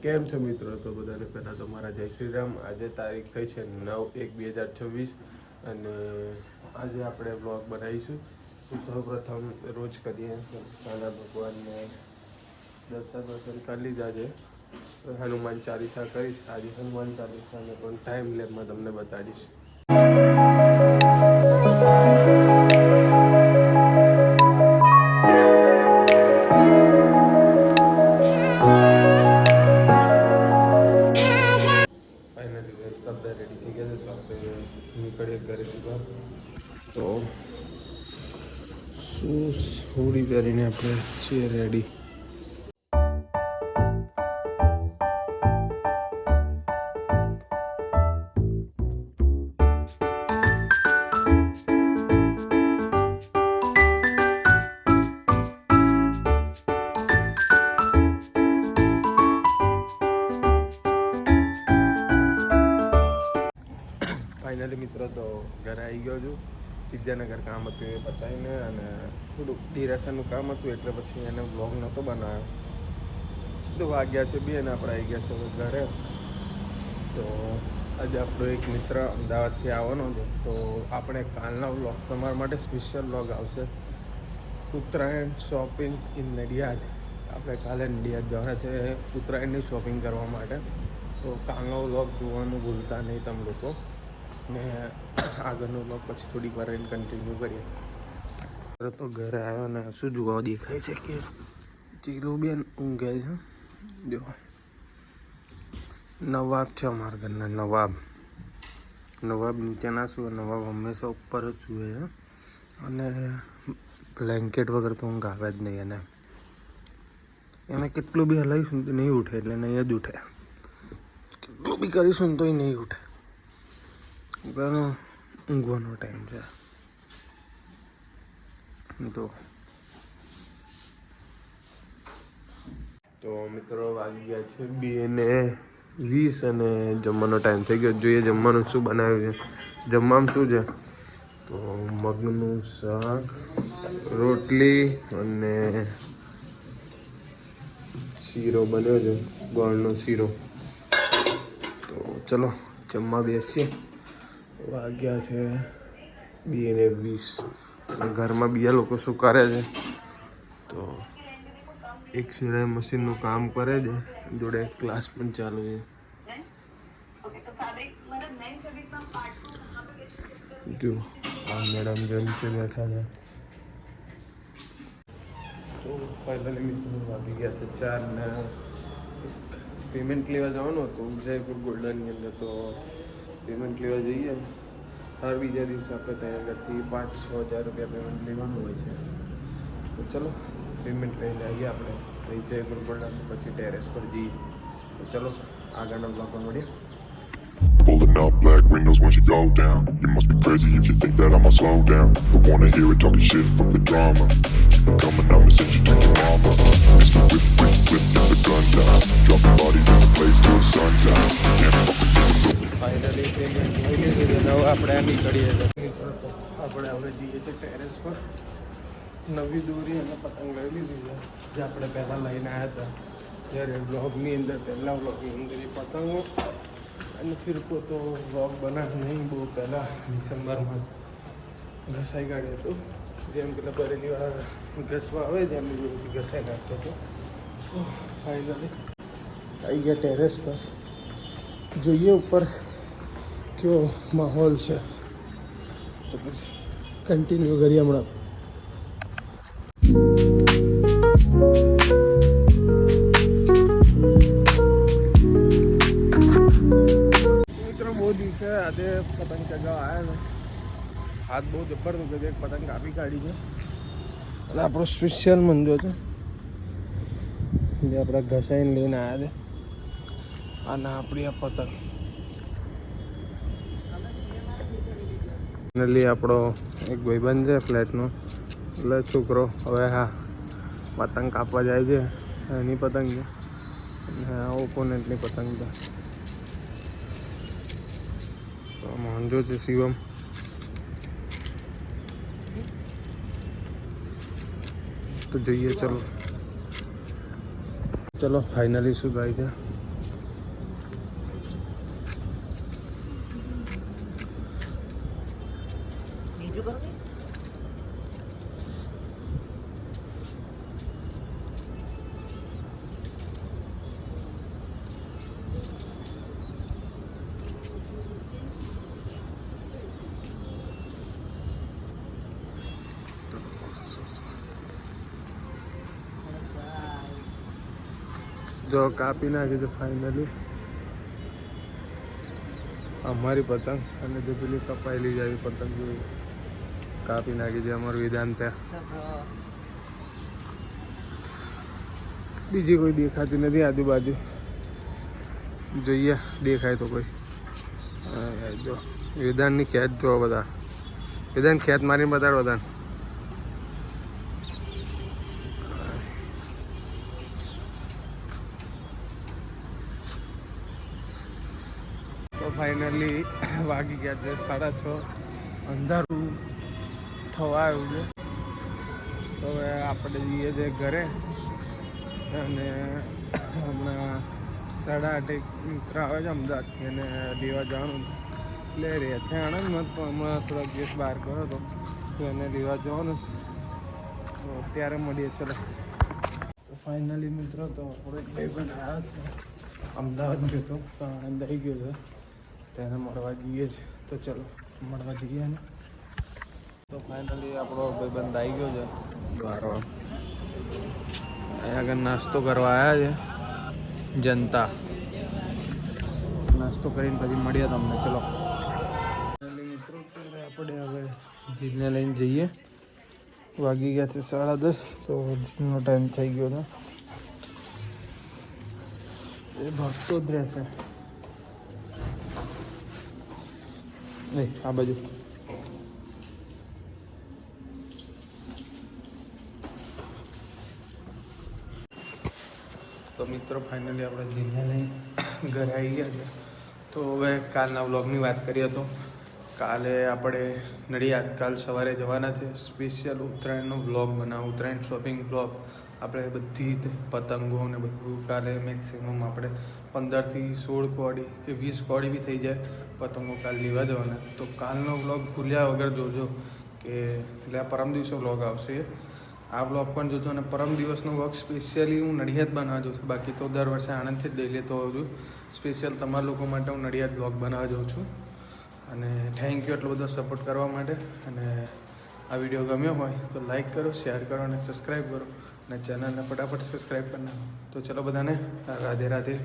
કેમ છો મિત્રો? તો બધાને પહેલાં તો મારા જય શ્રી રામ. આજે તારીખ થઈ છે 9/1/2026 અને આજે આપણે બ્લોગ બનાવીશું. સૌપ્રથમ રોજ કરીએ નાના ભગવાનને દર્શન કરી લીધા છે. હનુમાન ચાલીસા કરીશ. આજે હનુમાન ચાલીસાને પણ ટાઈમ લેબમાં તમને બતાડીશ. રેડી થઈ ગયા છે તો આપણે નીકળીએ ઘરેથી બહાર. તો શૂઝ હોડી પહેરીને આપણે છીએ રેડી. ફાઇનલી મિત્રો તો ઘરે આવી ગયો છું. વિદ્યાનગર કામ હતું એ પતાવીને અને થોડુંક ડિરેશનનું કામ હતું એટલે પછી એને બ્લોગ નહોતો બનાવ્યો. તો વાગ્યા છે 2 અને આપણે આવી ગયા છે ઘરે. તો આજે આપણો એક મિત્ર અમદાવાદથી આવવાનો છે તો આપણે કાલના બ્લોગ તમારા માટે સ્પેશિયલ બ્લોગ આવશે. Uttarayan shopping in Nadiad. આપણે કાલે નડિયાદ જવાના છે ઉત્તરાયણની શોપિંગ કરવા માટે. તો કાલનો બ્લોગ જોવાનું ભૂલતા નહીં તમે લોકો. ને આગળનો બ્લોગ પછી થોડીક વાર એને કન્ટિન્યુ કરીએ. તો ઘરે આવ્યો ને શું જોવા દેખાય છે કે ચીલુબેન ઊંઘે છે. જો નવાબ છે અમારા ઘરના. નવાબ નીચેના શું નવાબ હંમેશા ઉપર જ સૂએ છે અને બ્લેન્કેટ વગર તો ઊંઘ આવે જ નહીં. એને કેટલું બી હલાવીશું તો નહીં ઉઠે એટલે નહીં જ ઉઠે. કેટલું બી કરીશું તોય નહીં ઉઠે. ઘણો ઊંઘવાનો ટાઈમ છે. તો મિત્રો વાગી ગયા છે 2:20 અને જમવાનો ટાઈમ થઈ ગયો. જોઈએ જમવાનું શું બનાવ્યું છે. જમવામાં શું છે તો મગનું શાક, રોટલી અને શીરો બન્યો છે, ગોળનો શીરો. તો ચલો જમવા બેસીએ. વાગ્યા છે 2:20. ઘરમાં બીજા લોકો શું કરે છે તો એક સિલાઈ મશીનનું કામ કરે છે, જોડે ક્લાસ પણ ચાલુ છે. જો આ મેડમ જો નીચે બેઠા છે. તો ફાઇનલી મિત્રો વાગી ગયા છે 4 ને પેમેન્ટ લેવા જવાનું હતું જયપુર ગોલ્ડનની અંદર. તો પેમેન્ટ લેવા જઈએ. હર બીજા દિવસે આપણે ત્યાં આગળથી 5-6 હજાર રૂપિયા પેમેન્ટ લેવાનું હોય છે. તો ચલો પેમેન્ટ લઈને આવીએ આપણે અહીં જયપુર ગોલ્ડન, પછી ટેરેસ પર જઈએ. તો ચલો આગળના બ્લોગમાં મળીએ. Pulling up black windows once you go down. You must be crazy if you think that I'ma slow down. Don't wanna hear it talking shit from the drama. Keep it coming, I'ma send you to your mama. Mr. Whip, whip, whip, get the guns out. Dropping bodies in the place till the sun's out. Can't fuck with this. Finally payment લઈ લીધું છે. હવે આપણે નીકળીએ છીએ. આપણે હવે જઈએ છીએ ટેરેસ પર. નવી દોરી અને પતંગ લઈ લીધી છે જે આપણે પહેલાં લઈને આવ્યા હતા જ્યારે બ્લોગની અંદર પહેલાં બ્લોગની અંદર એ પતંગો અને ફિરકો તો બ્લોગ બનાવ્યો નહીં બહુ પહેલાં ડિસેમ્બરમાં ઘસાઈ કાઢ્યો હતો. જેમ પેલા બરેલીવાળા ઘસવા આવે છે એમની જોડેથી ઘસાઈ નાખતો હતો. ફાઇનલી આવી ગયા ટેરેસ પર. જોઈએ ઉપર કેવો માહોલ છે તો પછી કન્ટિન્યુ કરીએ હમણાં. મિત્રો બહુ દિવસે આજે પતંગ ચગાવવા આવ્યા ને હાથ બહુ જબરદસ્ત છે. એક પતંગ કાપી કાઢી છે અને આપણો સ્પેશિયલ મંજો છે જે આપણે ઘસાઈને લઈને આવ્યા છે. અને આપણી આ પતંગ ફાઇનલી આપણો એક ભાઈબંધ છે ફ્લેટનો એટલે છોકરો હવે હા પતંગ કાપવા જાય છે. એની પતંગ છે અને ઓપોનન્ટની પતંગ છે. તો મોહનજો છે શિવમ. તો જોઈએ ચલો ફાઇનલી શું થાય છે. બીજું કરો ને. જો કાપી નાખી છે ફાઇનલી અમારી પતંગ, અને જે પેલી કપાયેલી જાય પતંગ જોઈ કાપી નાખી છે અમારું વેદાંત. બીજી કોઈ દેખાતી નથી આજુબાજુ, જોઈએ દેખાય તો કોઈ. જો વેદાંતની ખેંચ જો બધા, વેદાંત ખેંચ મારીને બતાડો બધાને. તો ફાઇનલી વાગી ગયા છે 6:30, અંધારું થવા આવ્યું છે. તો હવે આપણે જઈએ છીએ ઘરે, અને હમણાં 8:30 મિત્ર આવે છે અમદાવાદથી, અને લેવા જવાનું લઈ રહ્યા છે આણંદમાં. તો હમણાં થોડાક દિવસ બહાર ગયો હતો, તો એને લેવા જવાનું, તો ત્યારે મળીએ. ચલો તો ફાઇનલી મિત્રો, તો આપણો એક ભાઈબંધ આવ્યો છે અમદાવાદ ગયો હતો, તો આણંદ આવી ગયો છે, તેને મળવા જઈએ છે. તો ચલો મળવા જઈએ ને. તો ફાઇનલી આપણો ભાઈબંધ આવી ગયો છે દ્વારવા. અહીંયા આગળ નાસ્તો કરવા આવ્યા છે જનતા. નાસ્તો કરીને પછી મળીએ તમને. ચલો મિત્રો, આપણે હવે જીજને લઈને જઈએ. વાગી ગયા છે 10:30, તો જીજનો ટાઈમ થઈ ગયો છે. એ ભાગતો જ રહેશે. નહીં આ બાજુ. તો મિત્રો ફાઇનલી આપણે જીને લઈને ઘરે આવી ગયા છે. તો હવે કાલના વ્લોગની વાત કરીએ તો કાલે આપણે નડિયાદ કાલ સવારે જવાના છે. સ્પેશિયલ ઉત્તરાયણનો વ્લોગ બનાવો, ઉત્તરાયણ શોપિંગ વ્લોગ. આપણે બધી જ પતંગો ને બધું કાલે મેક્સિમમ આપણે 15 થી 16 કોડી કે 20 કોડી બી થઈ જાય પતંગો કાલ લેવા જવાના. તો કાલનો વ્લોગ ભૂલ્યા વગર જોજો, કે એટલે આ પરમ દિવસે વ્લોગ આવશે. આ વ્લોગ પણ જોજો, અને પરમ દિવસનો વ્લોગ સ્પેશિયલી હું નડિયાદ બનાવવા જાઉં છું. બાકી તો દર વર્ષે આણંદથી જ લઈ લેતો હોઉં છું. સ્પેશિયલ તમારા લોકો માટે હું નડિયાદ વ્લોગ બનાવવા જાઉં છું. અને થેન્ક યુ એટલો બધો સપોર્ટ કરવા માટે. અને આ વિડીયો ગમ્યો હોય તો લાઈક કરો, શેર કરો અને સબસ્ક્રાઈબ કરો, અને ચેનલને ફટાફટ સબસ્ક્રાઈબ કરી નાખો. તો ચલો બધાને રાધે રાધે.